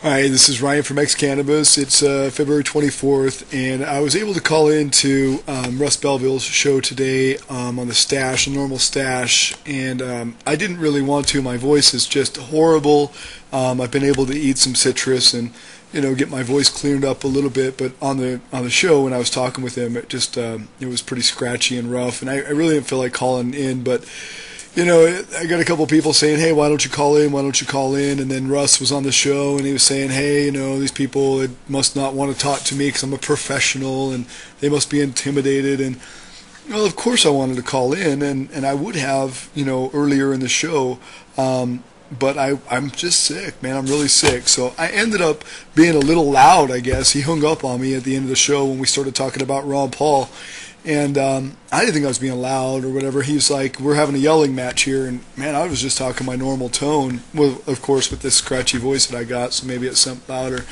Hi, this is Ryan from X Cannabis. It's February 24th, and I was able to call into Russ Belville's show today on the stash, the normal stash, and I didn't really want to. My voice is just horrible. I've been able to eat some citrus and get my voice cleared up a little bit, but on the show when I was talking with him, it was pretty scratchy and rough, and I really didn't feel like calling in, but I got a couple people saying, hey, why don't you call in? Why don't you call in? And then Russ was on the show, and he was saying, hey, these people must not want to talk to me because I'm a professional, and they must be intimidated. And, well, of course I wanted to call in, and I would have, earlier in the show, but I'm just sick, man. I'm really sick. So I ended up being a little loud, I guess. He hung up on me at the end of the show when we started talking about Ron Paul. And I didn't think I was being loud or whatever. He was like, we're having a yelling match here. And, man, I was just talking my normal tone. Well, of course, with this scratchy voice that I got, so maybe it sounded louder.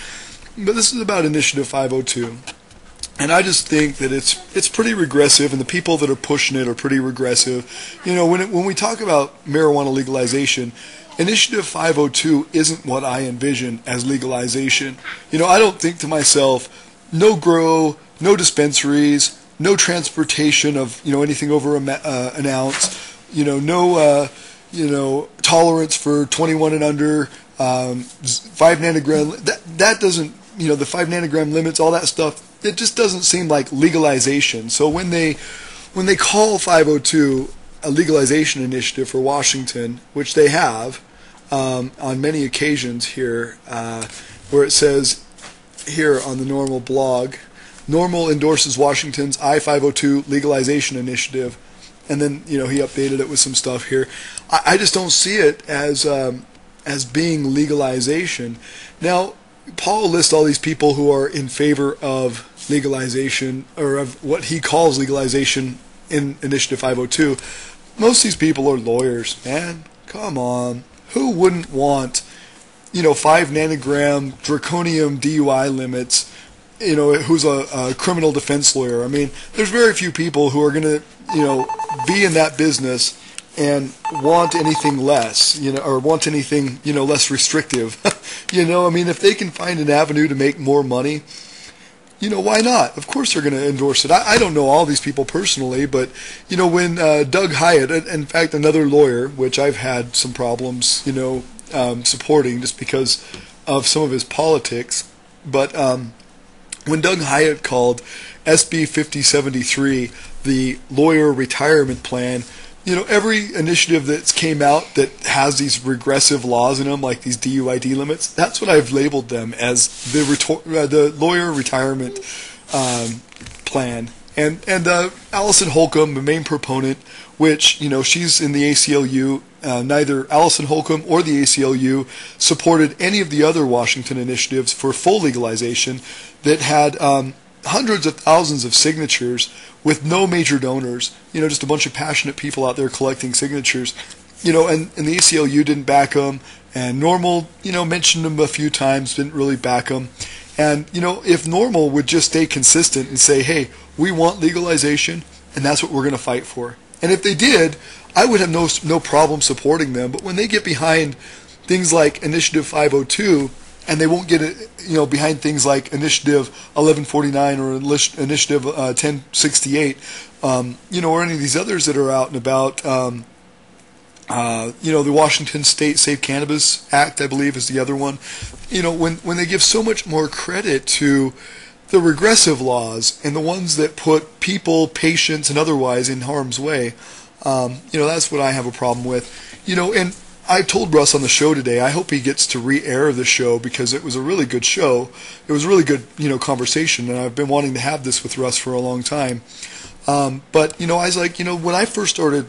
But this is about Initiative 502. And I just think that it's pretty regressive, and the people that are pushing it are pretty regressive. When we talk about marijuana legalization, Initiative 502 isn't what I envision as legalization. I don't think to myself, no grow, no dispensaries, no transportation of anything over an ounce, no tolerance for 21 and under, 5 nanogram. That doesn't, the 5 nanogram limits, all that stuff. It just doesn't seem like legalization. So when they call 502 a legalization initiative for Washington, which they have on many occasions here, where it says here on the NORML blog, NORML endorses Washington's I-502 legalization initiative, and then he updated it with some stuff here. I just don't see it as being legalization. Now, Paul lists all these people who are in favor of legalization, or of what he calls legalization in Initiative 502. Most of these people are lawyers, man. Come on. Who wouldn't want 5 nanogram draconian DUI limits? Who's a criminal defense lawyer? I mean, there's very few people who are going to, be in that business and want anything less, or want anything, less restrictive. I mean, if they can find an avenue to make more money, why not? Of course they're going to endorse it. I don't know all these people personally, but, when Doug Hyatt, in fact, another lawyer, which I've had some problems, supporting just because of some of his politics, but, when Doug Hyatt called SB 5073 the lawyer retirement plan, every initiative that's came out that has these regressive laws in them, like these DUID limits, that's what I've labeled them as, the lawyer retirement plan. And Allison Holcomb, the main proponent, which, she's in the ACLU, neither Allison Holcomb or the ACLU supported any of the other Washington initiatives for full legalization that had hundreds of thousands of signatures with no major donors, just a bunch of passionate people out there collecting signatures, and the ACLU didn't back them, and NORML, mentioned them a few times, didn't really back them. And, if NORML would just stay consistent and say, hey, we want legalization, and that's what we're going to fight for. And if they did, I would have no problem supporting them. But when they get behind things like Initiative 502, and they won't get it, behind things like Initiative 1149 or Initiative 1068, or any of these others that are out and about, the Washington State Safe Cannabis Act, I believe, is the other one. When they give so much more credit to the regressive laws and the ones that put people, patients, and otherwise in harm's way, that's what I have a problem with. And I told Russ on the show today, I hope he gets to re-air the show because it was a really good show. It was a really good, conversation, and I've been wanting to have this with Russ for a long time. But, I was like, when I first started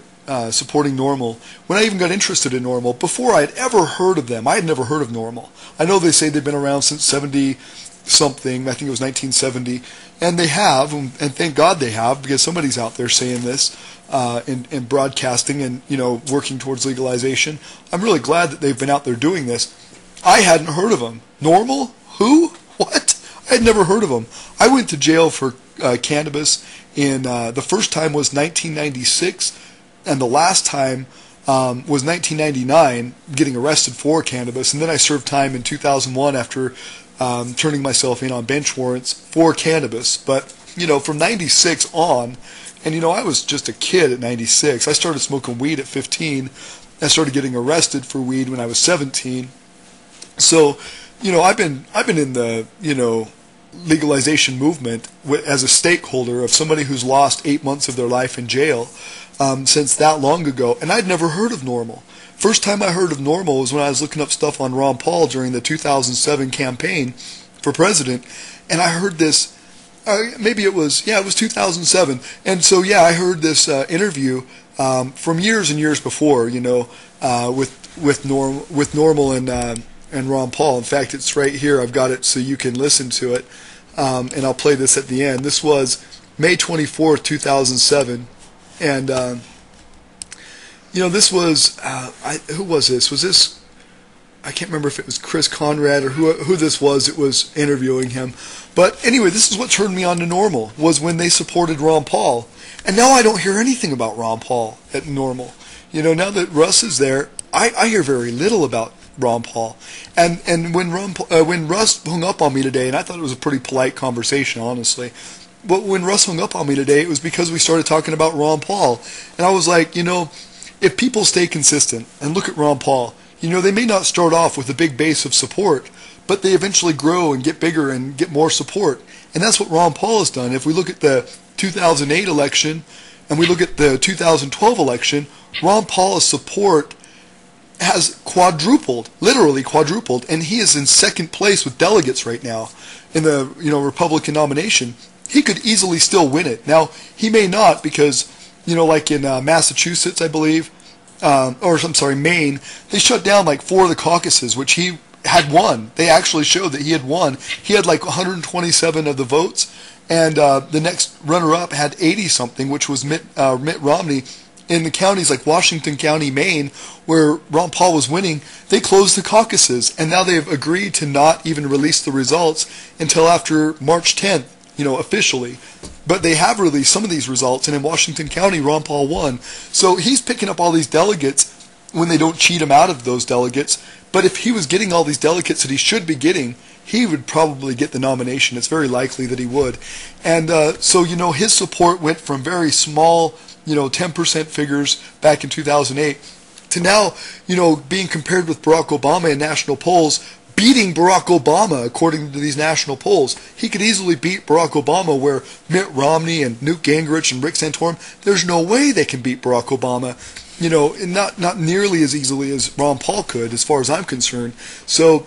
supporting NORML, when I even got interested in NORML, before I had ever heard of them, I had never heard of NORML. I know they say they've been around since 70-something, I think it was 1970, and they have, and thank God they have, because somebody's out there saying this, and broadcasting and, working towards legalization. I'm really glad that they've been out there doing this. I hadn't heard of them. NORML? Who? What? I had never heard of them. I went to jail for cannabis in, the first time was 1996, and the last time was 1999, getting arrested for cannabis, and then I served time in 2001 after turning myself in on bench warrants for cannabis. But, you know, from 96 on, and, you know, I was just a kid at 96. I started smoking weed at 15. I started getting arrested for weed when I was 17. So, you know, I've been in the, you know, legalization movement as a stakeholder of somebody who's lost 8 months of their life in jail since that long ago, and I'd never heard of NORML. First time I heard of NORML was when I was looking up stuff on Ron Paul during the 2007 campaign for president, and I heard this. Maybe it was 2007, and so yeah, I heard this interview from years and years before, you know, with NORML and Ron Paul. In fact, it's right here. I've got it so you can listen to it, and I'll play this at the end. This was May 24th, 2007, and you know, this was who was this? Was this? I can't remember if it was Chris Conrad or who this was that was interviewing him. But anyway, this is what turned me on to NORML, was when they supported Ron Paul. And now I don't hear anything about Ron Paul at NORML. You know, now that Russ is there, I hear very little about Ron Paul. And when Russ hung up on me today, and I thought it was a pretty polite conversation, honestly, but when Russ hung up on me today, it was because we started talking about Ron Paul. And I was like, you know, if people stay consistent and look at Ron Paul, you know, they may not start off with a big base of support, but they eventually grow and get bigger and get more support. And that's what Ron Paul has done. If we look at the 2008 election and we look at the 2012 election, Ron Paul's support has quadrupled, literally quadrupled, and he is in second place with delegates right now in the, you know, Republican nomination. He could easily still win it. Now, he may not because, you know, like in Massachusetts, I believe, or I'm sorry, Maine, they shut down like 4 of the caucuses, which he had won. They actually showed that he had won. He had like 127 of the votes, and the next runner-up had 80-something, which was Mitt Romney. In the counties like Washington County, Maine, where Ron Paul was winning, they closed the caucuses, and now they've agreed to not even release the results until after March 10th, you know, officially. But they have released some of these results, and in Washington County, Ron Paul won. So he's picking up all these delegates when they don't cheat him out of those delegates. But if he was getting all these delegates that he should be getting, he would probably get the nomination. It's very likely that he would. And so, you know, his support went from very small, you know, 10% figures back in 2008 to now, you know, being compared with Barack Obama in national polls, beating Barack Obama according to these national polls. He could easily beat Barack Obama, where Mitt Romney and Newt Gingrich and Rick Santorum, there's no way they can beat Barack Obama, you know, and not nearly as easily as Ron Paul could, as far as I'm concerned. So,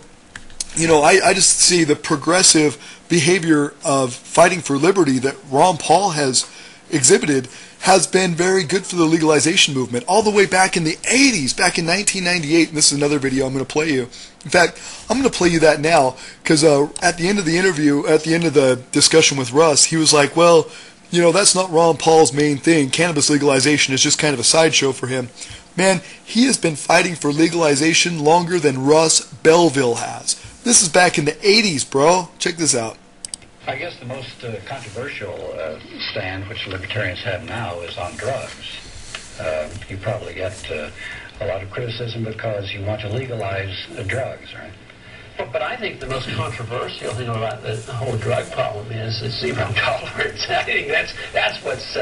you know, I just see the progressive behavior of fighting for liberty that Ron Paul has exhibited has been very good for the legalization movement all the way back in the 80s, back in 1998, and this is another video I'm going to play you. In fact, I'm going to play you that now because at the end of the interview, at the end of the discussion with Russ, he was like, well, you know, that's not Ron Paul's main thing. Cannabis legalization is just kind of a sideshow for him. Man, he has been fighting for legalization longer than Russ Belville has. This is back in the 80s, bro. Check this out. I guess the most controversial stand which libertarians have now is on drugs. You probably get a lot of criticism because you want to legalize drugs, right? But I think the most controversial thing about the whole drug problem is zero tolerance. I think that's what's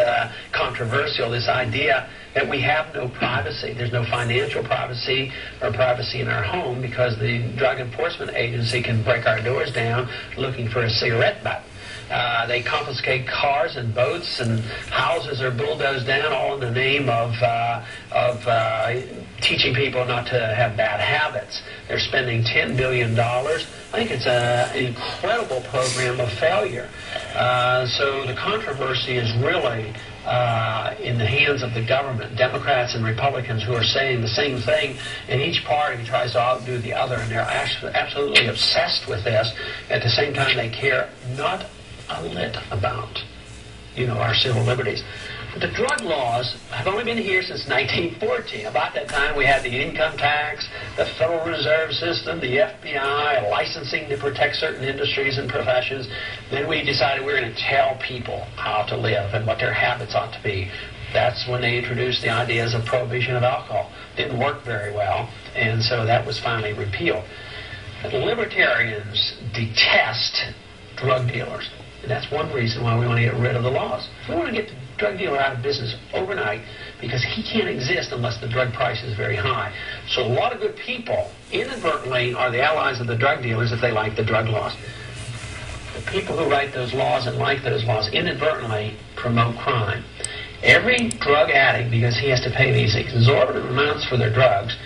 controversial, this idea that we have no privacy. There's no financial privacy or privacy in our home because the Drug Enforcement Agency can break our doors down looking for a cigarette butt. They confiscate cars and boats, and houses are bulldozed down, all in the name of teaching people not to have bad habits. They're spending $10 billion. I think it's an incredible program of failure. So the controversy is really in the hands of the government, Democrats and Republicans, who are saying the same thing, and each party tries to outdo the other, and they're absolutely obsessed with this. At the same time, they care not a lick about, you know, our civil liberties. But the drug laws have only been here since 1914. About that time, we had the income tax, the Federal Reserve System, the FBI, licensing to protect certain industries and professions. Then we decided we were going to tell people how to live and what their habits ought to be. That's when they introduced the ideas of prohibition of alcohol. Didn't work very well, and so that was finally repealed. But libertarians detest drug dealers, and that's one reason why we want to get rid of the laws. We want to get the drug dealer out of business overnight because he can't exist unless the drug price is very high. So a lot of good people inadvertently are the allies of the drug dealers if they like the drug laws. The people who write those laws and like those laws inadvertently promote crime. Every drug addict, because he has to pay these exorbitant amounts for their drugs,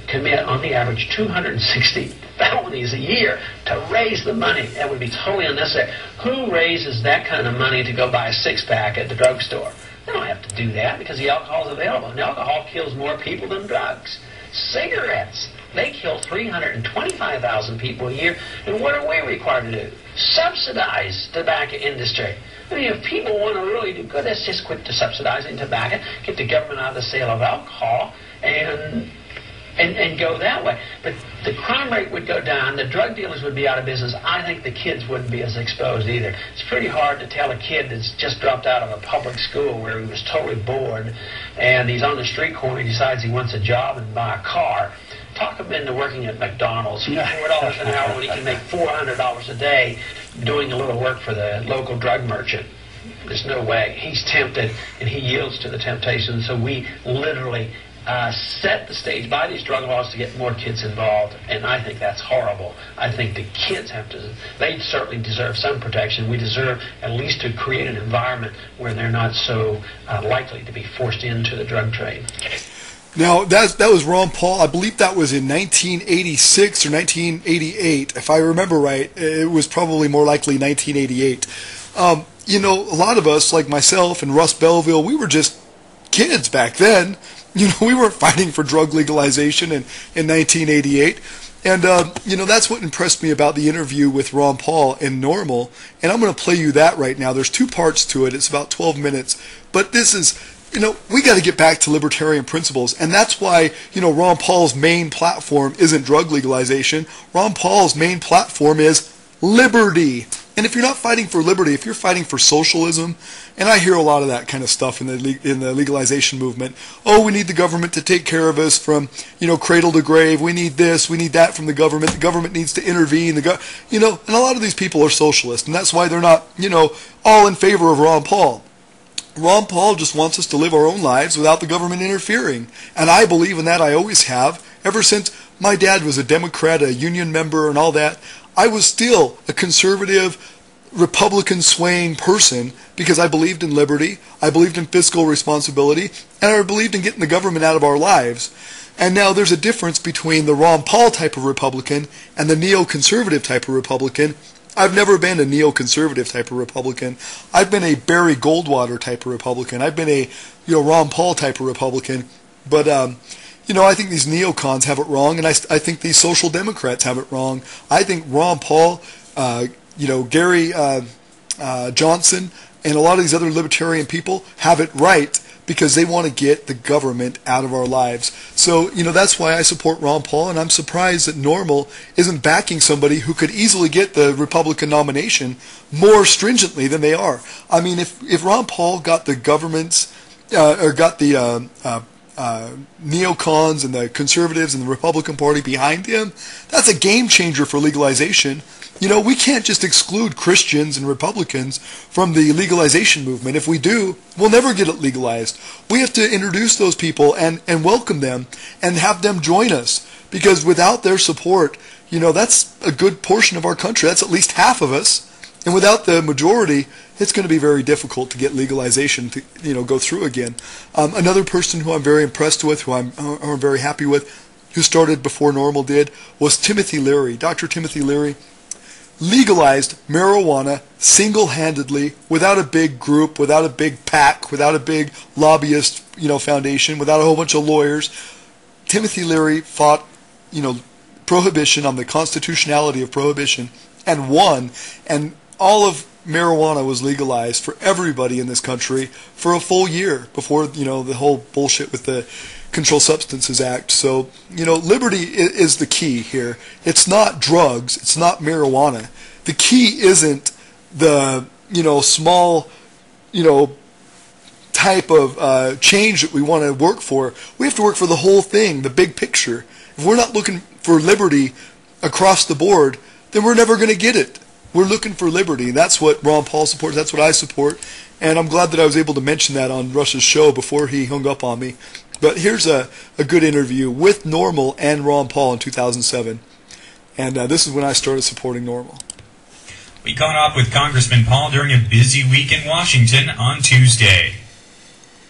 commit on the average 260 felonies a year to raise the money. That would be totally unnecessary. Who raises that kind of money to go buy a six-pack at the drugstore? They don't have to do that because the alcohol is available. And alcohol kills more people than drugs. Cigarettes, they kill 325,000 people a year. And what are we required to do? Subsidize the tobacco industry. I mean, if people want to really do good, let's just quit subsidizing tobacco, get the government out of the sale of alcohol, and go that way. But the crime rate would go down, the drug dealers would be out of business. I think the kids wouldn't be as exposed either. It's pretty hard to tell a kid that's just dropped out of a public school where he was totally bored and he's on the street corner, he decides he wants a job and buy a car. Talk him into working at McDonald's for $4 an hour when he can make $400 a day doing a little work for the local drug merchant. There's no way. He's tempted and he yields to the temptation. So we literally set the stage by these drug laws to get more kids involved, and I think that's horrible. I think the kids they certainly deserve some protection. We deserve at least to create an environment where they're not so likely to be forced into the drug trade. Now, that was Ron Paul. I believe that was in 1986 or 1988. If I remember right, it was probably more likely 1988. You know, a lot of us, like myself and Russ Belville, we were just kids back then. You know, we weren't fighting for drug legalization in 1988. And, you know, that's what impressed me about the interview with Ron Paul in NORML. And I'm going to play you that right now. There's two parts to it. It's about 12 minutes. But this is, you know, we got to get back to libertarian principles. And that's why, you know, Ron Paul's main platform isn't drug legalization. Ron Paul's main platform is liberty. And if you're not fighting for liberty, if you're fighting for socialism, and I hear a lot of that kind of stuff in the legalization movement. Oh, we need the government to take care of us from, you know, cradle to grave. We need this, we need that from the government. The government needs to intervene. You know, and a lot of these people are socialists, and that's why they're not, you know, all in favor of Ron Paul. Ron Paul just wants us to live our own lives without the government interfering. And I believe in that. I always have. Ever since my dad was a Democrat, a union member, and all that, I was still a conservative, Republican swaying person because I believed in liberty, I believed in fiscal responsibility, and I believed in getting the government out of our lives. And now there's a difference between the Ron Paul type of Republican and the neoconservative type of Republican. I've never been a neoconservative type of Republican. I've been a Barry Goldwater type of Republican. I've been a, you know, Ron Paul type of Republican. But you know, I think these neocons have it wrong, and I think these social democrats have it wrong. I think Ron Paul, you know, Gary Johnson, and a lot of these other libertarian people have it right because they want to get the government out of our lives. So, you know, that's why I support Ron Paul, and I'm surprised that NORML isn't backing somebody who could easily get the Republican nomination more stringently than they are. I mean, if Ron Paul got the government's, or got the neocons and the conservatives and the Republican Party behind him, that's a game changer for legalization. You know, we can't just exclude Christians and Republicans from the legalization movement. If we do, we'll never get it legalized. We have to introduce those people and welcome them and have them join us. Because without their support, you know, that's a good portion of our country. That's at least half of us. And without the majority, it's going to be very difficult to get legalization to, you know, go through again. Another person who I'm very impressed with, who I'm very happy with, who started before NORML did, was Timothy Leary. Dr. Timothy Leary legalized marijuana single-handedly, without a big group, without a big PAC, without a big lobbyist, you know, foundation, without a whole bunch of lawyers. Timothy Leary fought, you know, prohibition, on the constitutionality of prohibition, and won, and all of marijuana was legalized for everybody in this country for a full year before, you know, the whole bullshit with the Controlled Substances Act. So, you know, liberty is the key here. It's not drugs. It's not marijuana. The key isn't the, you know, small, you know, type of change that we want to work for, we have to work for the whole thing, the big picture. If we're not looking for liberty across the board, then we're never going to get it. We're looking for liberty. That's what Ron Paul supports. That's what I support. And I'm glad that I was able to mention that on Russ's show before he hung up on me. But here's a good interview with NORML and Ron Paul in 2007. And this is when I started supporting NORML. We caught up with Congressman Paul during a busy week in Washington on Tuesday.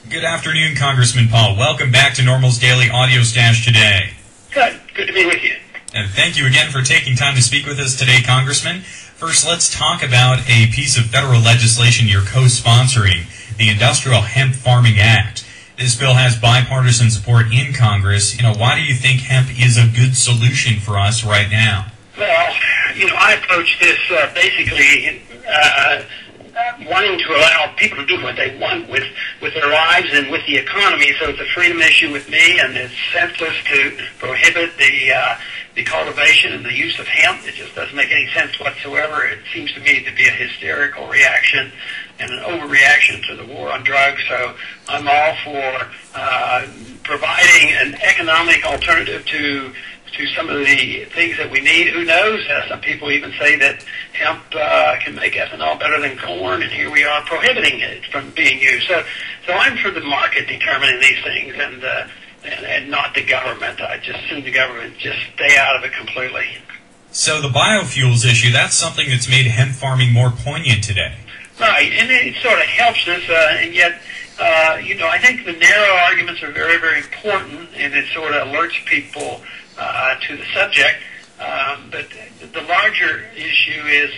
Good afternoon, Congressman Paul. Welcome back to NORML's Daily Audio Stash today. Good to be with you. And thank you again for taking time to speak with us today, Congressman. First, let's talk about a piece of federal legislation you're co-sponsoring, the Industrial Hemp Farming Act. This bill has bipartisan support in Congress. Why do you think hemp is a good solution for us right now? Well, I approach this basically wanting to allow people to do what they want with their lives and with the economy. So it's a freedom issue with me, and it's senseless to prohibit the cultivation and the use of hemp. It just doesn't make any sense whatsoever. It seems to me to be a hysterical reaction and an overreaction to the war on drugs. So I'm all for providing an economic alternative to some of the things that we need. Who knows? Some people even say that hemp can make ethanol better than corn, and here we are prohibiting it from being used. So I'm for the market determining these things, and not the government. I just assume the government just stay out of it completely. So the biofuels issue, that's something that's made hemp farming more poignant today. Right, and it sort of helps us, and yet, I think the narrow arguments are very, very important, and it sort of alerts people to the subject. But the larger issue is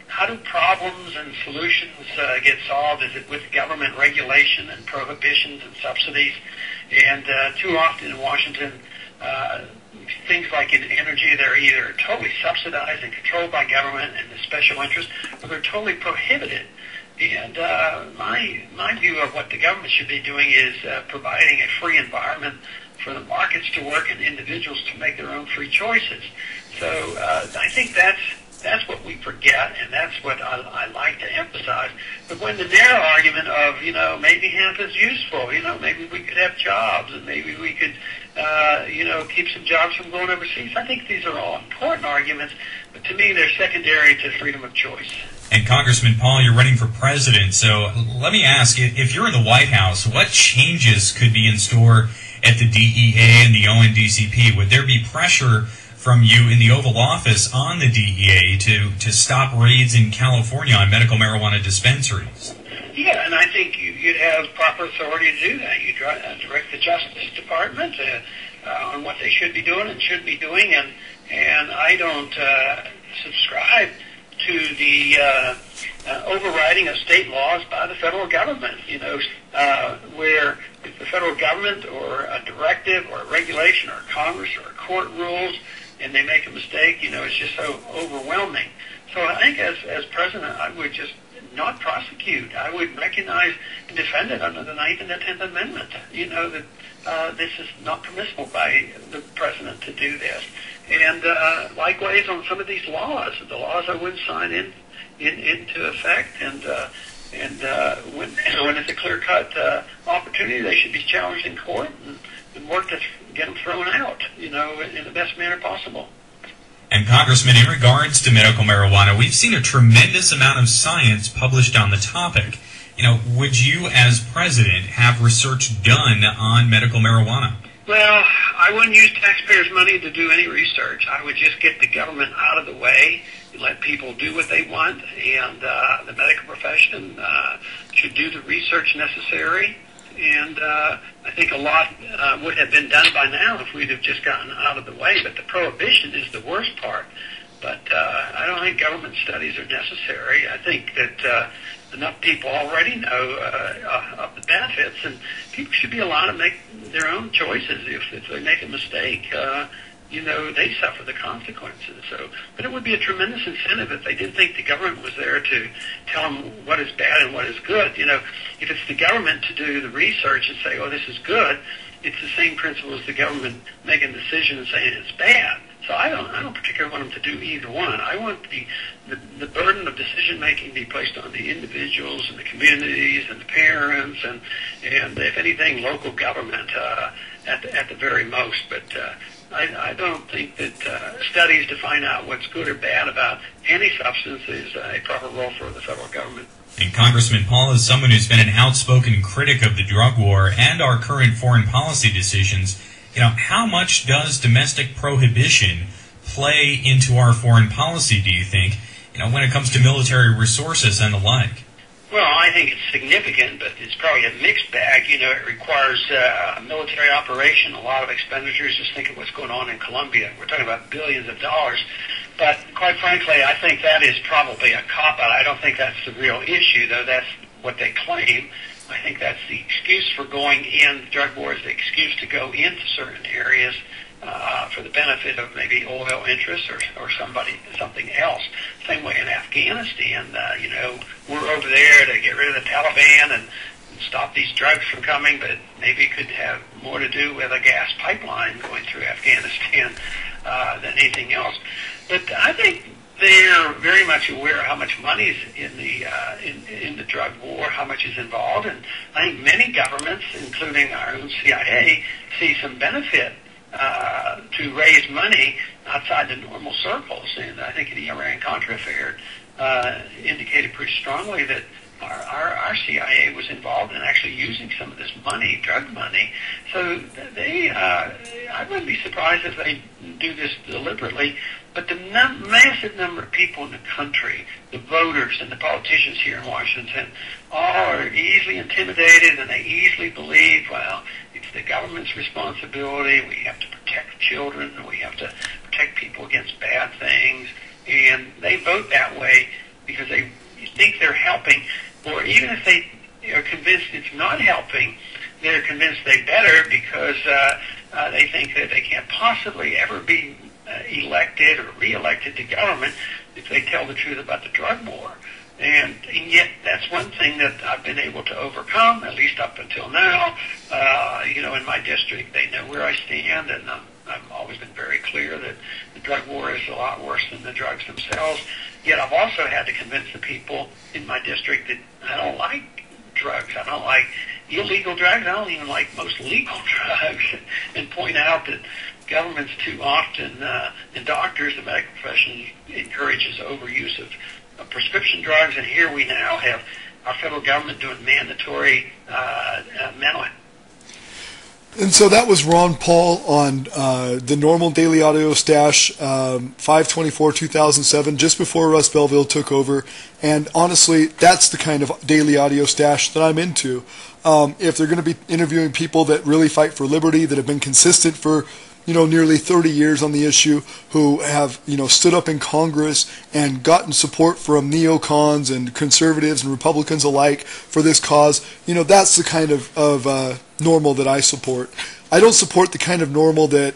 how do problems and solutions get solved? Is it with government regulation and prohibitions and subsidies? And too often in Washington, things like in energy, they're either totally subsidized and controlled by government and the special interests, or they're totally prohibited. And my view of what the government should be doing is providing a free environment for the markets to work and individuals to make their own free choices. So I think that's what we forget, and that's what I like to emphasize. But when the narrow argument of, maybe hemp is useful, maybe we could have jobs, and maybe we could, keep some jobs from going overseas, I think these are all important arguments, but to me they're secondary to freedom of choice. And Congressman Paul, you're running for president, so let me ask, if you're in the White House, what changes could be in store at the DEA and the ONDCP? Would there be pressure from you in the Oval Office on the DEA to stop raids in California on medical marijuana dispensaries? Yeah, and I think you'd have proper authority to do that. You direct the Justice Department on what they should be doing and shouldn't be doing, and I don't subscribe to the overriding of state laws by the federal government, where if the federal government or a directive or a regulation or a Congress or a court rules and they make a mistake, it's just so overwhelming. So I think as president, I would just not prosecute. I would recognize and defend it under the 9th and the 10th Amendment, that this is not permissible by the president to do this. And likewise on some of these laws, the laws I wouldn't sign into effect, and when it's a clear-cut opportunity, they should be challenged in court and work to get them thrown out, in the best manner possible. And Congressman, in regards to medical marijuana, we've seen a tremendous amount of science published on the topic. Would you, as president, have research done on medical marijuana? Well, I wouldn't use taxpayers' money to do any research. I would just get the government out of the way and let people do what they want, and the medical profession should do the research necessary. And I think a lot would have been done by now if we'd have just gotten out of the way. But the prohibition is the worst part. But I don't think government studies are necessary. I think that enough people already know of the benefits, and people should be allowed to make their own choices. If they make a mistake, they suffer the consequences. But it would be a tremendous incentive if they didn't think the government was there to tell them what is bad and what is good. If it's the government to do the research and say, oh, this is good, it's the same principle as the government making a decision and saying it's bad. So I don't particularly want them to do either one. I want the burden of decision making to be placed on the individuals and the communities and the parents and if anything, local government at the very most. But I don't think that studies to find out what's good or bad about any substance is a proper role for the federal government. And Congressman Paul, as someone who's been an outspoken critic of the drug war and our current foreign policy decisions, how much does domestic prohibition play into our foreign policy, do you think, when it comes to military resources and the like? Well, I think it's significant, but it's probably a mixed bag. It requires a military operation, a lot of expenditures. Just think of what's going on in Colombia. We're talking about billions of dollars. But quite frankly, I think that is probably a cop-out. I don't think that's the real issue, though that's what they claim. I think that's the excuse for going in. The drug war is the excuse to go into certain areas for the benefit of maybe oil interests or something else. Same way in Afghanistan, we're over there to get rid of the Taliban and stop these drugs from coming, but maybe it could have more to do with a gas pipeline going through Afghanistan than anything else. But I think they're very much aware of how much money is in the drug war, how much is involved, and I think many governments, including our own CIA, see some benefit to raise money outside the normal circles. And I think the Iran-Contra affair indicated pretty strongly that our CIA was involved in actually using some of this money, drug money. So I wouldn't be surprised if they do this deliberately. But the massive number of people in the country, the voters and the politicians here in Washington, all are easily intimidated, and they easily believe, well, it's the government's responsibility. We have to protect children. We have to protect people against bad things. And they vote that way because they think they're helping. Or even if they are convinced it's not helping, they're convinced they better because they think that they can't possibly ever be elected or re-elected to government if they tell the truth about the drug war. And yet that's one thing that I've been able to overcome, at least up until now. In my district, they know where I stand, and I've always been very clear that the drug war is a lot worse than the drugs themselves. Yet I've also had to convince the people in my district that I don't like drugs. I don't like illegal drugs. I don't even like most legal drugs, and point out that governments too often, and doctors, the medical profession, encourages overuse of prescription drugs, and here we now have our federal government doing mandatory mental. And so that was Ron Paul on the NORML Daily Audio Stash, 5/24/2007, just before Russ Belville took over. And honestly, that's the kind of daily audio stash that I'm into. If they're going to be interviewing people that really fight for liberty, that have been consistent for nearly 30 years on the issue, who have, stood up in Congress and gotten support from neocons and conservatives and Republicans alike for this cause, that's the kind of NORML that I support. I don't support the kind of NORML that,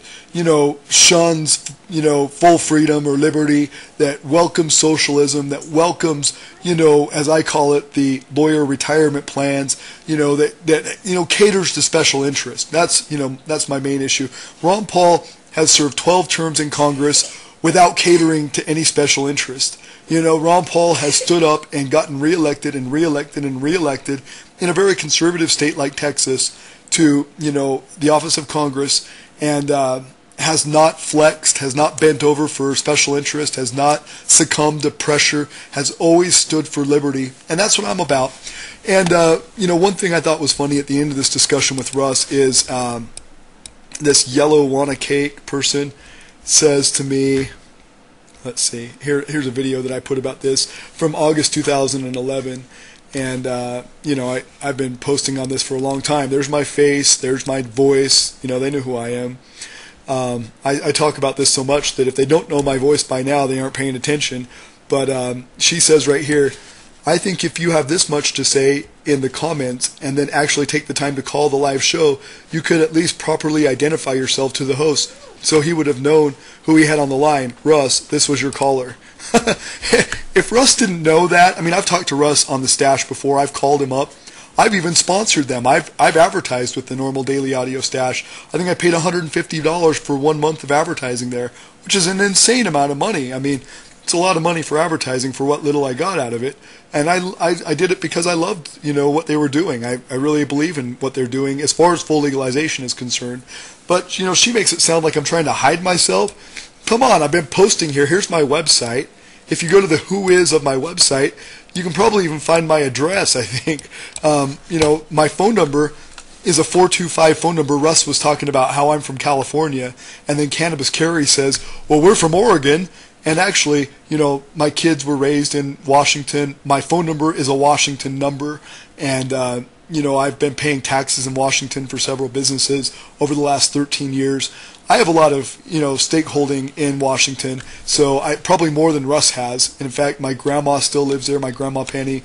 shuns, full freedom or liberty, that welcomes socialism, that welcomes, as I call it, the lawyer retirement plans, that caters to special interests. That's my main issue. Ron Paul has served 12 terms in Congress without catering to any special interest. Ron Paul has stood up and gotten reelected and reelected and reelected in a very conservative state like Texas to, the office of Congress, and has not flexed, has not bent over for special interest, has not succumbed to pressure, has always stood for liberty, and that's what I'm about. And, one thing I thought was funny at the end of this discussion with Russ is this yellow wanna cake person says to me, let's see, here's a video that I put about this from August 2011. And, I've been posting on this for a long time. There's my face, there's my voice, they know who I am. I talk about this so much that if they don't know my voice by now, they aren't paying attention. But she says right here, I think if you have this much to say in the comments and then actually take the time to call the live show, you could at least properly identify yourself to the host, so he would have known who he had on the line. Russ, this was your caller. If Russ didn't know that, I've talked to Russ on the stash before. I've called him up I've even sponsored them. I've advertised with the NORML Daily Audio Stash. I think I paid $150 for 1 month of advertising there, which is an insane amount of money. I mean, it's a lot of money for advertising for what little I got out of it. And I did it because I loved, what they were doing. I really believe in what they're doing as far as full legalization is concerned. But, she makes it sound like I'm trying to hide myself. Come on, I've been posting here. Here's my website. If you go to the who is of my website, you can probably even find my address, I think. My phone number is a 425 phone number. Russ was talking about how I'm from California, and then Cannabis Carry says, well, we're from Oregon. And actually, my kids were raised in Washington. My phone number is a Washington number. And, I've been paying taxes in Washington for several businesses over the last 13 years. I have a lot of, stakeholding in Washington, so probably more than Russ has. In fact, my grandma still lives there, my grandma Penny,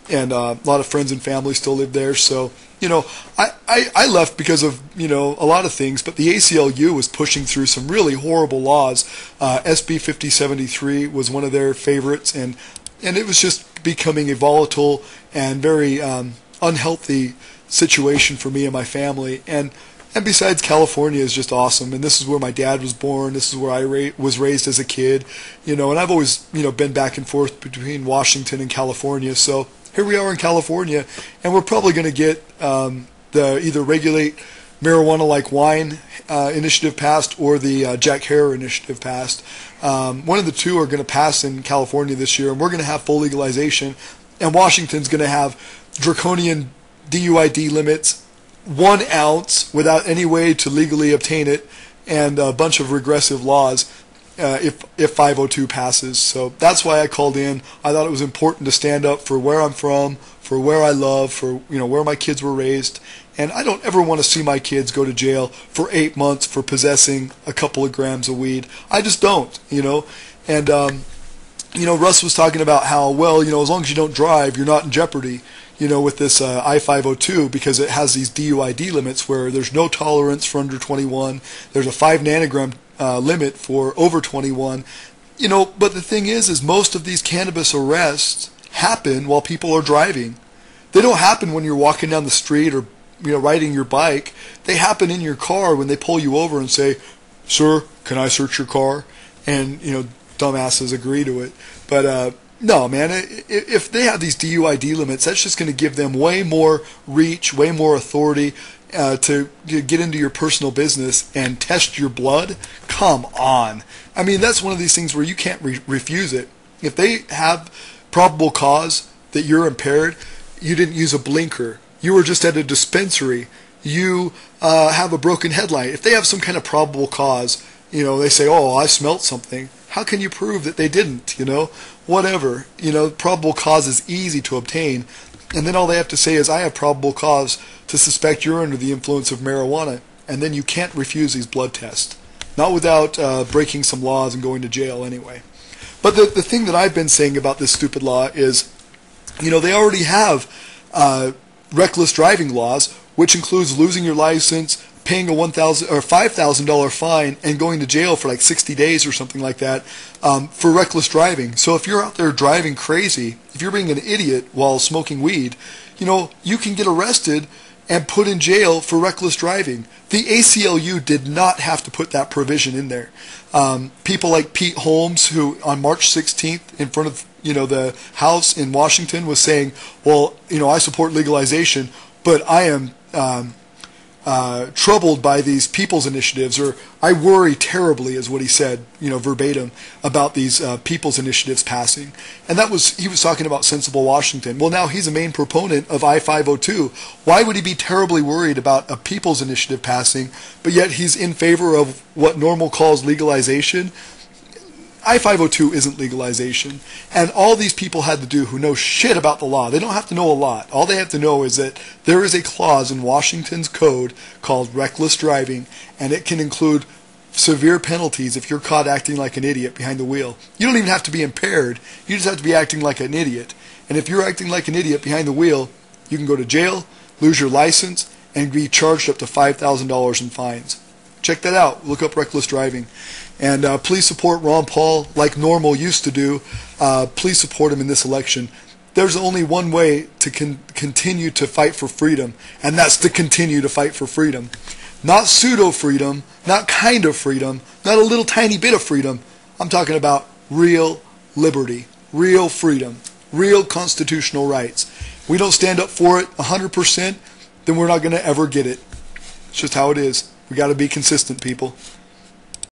and a lot of friends and family still live there. So, I left because of, a lot of things, but the ACLU was pushing through some really horrible laws. SB 5073 was one of their favorites, and it was just becoming a volatile and very unhealthy situation for me and my family. And besides, California is just awesome, and this is where my dad was born. This is where I was raised as a kid, and I've always, been back and forth between Washington and California. So here we are in California, and we're probably going to get the either regulate marijuana like wine initiative passed or the Jack Herer initiative passed. One of the two are going to pass in California this year, and we're going to have full legalization, and Washington's going to have draconian DUID limits, 1 ounce without any way to legally obtain it, and a bunch of regressive laws if 502 passes. So that's why I called in. I thought it was important to stand up for where I'm from, for where I love, for where my kids were raised. And I don't ever want to see my kids go to jail for 8 months for possessing a couple of grams of weed. I just don't, And Russ was talking about how, well, as long as you don't drive, you're not in jeopardy, with this I-502, because it has these DUID limits where there's no tolerance for under 21. There's a 5 nanogram limit for over 21. But the thing is most of these cannabis arrests happen while people are driving. They don't happen when you're walking down the street or riding your bike. They happen in your car when they pull you over and say, "Sir, can I search your car?" And dumbasses agree to it. But no, man, if they have these DUID limits, that's just going to give them way more reach, way more authority to get into your personal business and test your blood. Come on. I mean, that's one of these things where you can't refuse it. If they have probable cause that you're impaired, you didn't use a blinker, you were just at a dispensary, you have a broken headlight. If they have some kind of probable cause, they say, "Oh, I smelt something." How can you prove that they didn't? Whatever. Probable cause is easy to obtain. And then all they have to say is, "I have probable cause to suspect you're under the influence of marijuana." And then you can't refuse these blood tests. Not without breaking some laws and going to jail anyway. But the thing that I've been saying about this stupid law is, they already have reckless driving laws, which includes losing your license, paying a $1,000 or $5,000 fine, and going to jail for like 60 days or something like that for reckless driving. So if you're out there driving crazy, if you're being an idiot while smoking weed, you can get arrested and put in jail for reckless driving. The ACLU did not have to put that provision in there. People like Pete Holmes, who on March 16th in front of the House in Washington was saying, "Well, I support legalization, but I am troubled by these people's initiatives," or "I worry terribly," is what he said, verbatim, about these people's initiatives passing. And he was talking about sensible Washington. Well, now he's a main proponent of I-502. Why would he be terribly worried about a people's initiative passing, but yet he's in favor of what NORML calls legalization? I-502 isn't legalization, and all these people had to do who know shit about the law. They don't have to know a lot. All they have to know is that there is a clause in Washington's code called reckless driving, and it can include severe penalties if you're caught acting like an idiot behind the wheel. You don't even have to be impaired. You just have to be acting like an idiot. And if you're acting like an idiot behind the wheel, you can go to jail, lose your license, and be charged up to $5,000 in fines. Check that out. Look up reckless driving. And please support Ron Paul like NORML used to do. Please support him in this election. there's only one way to continue to fight for freedom, and that's to continue to fight for freedom. Not pseudo-freedom, not kind of freedom, not a little tiny bit of freedom. I'm talking about real liberty, real freedom, real constitutional rights. If we don't stand up for it 100%, then we're not going to ever get it. It's just how it is. We got to be consistent, people.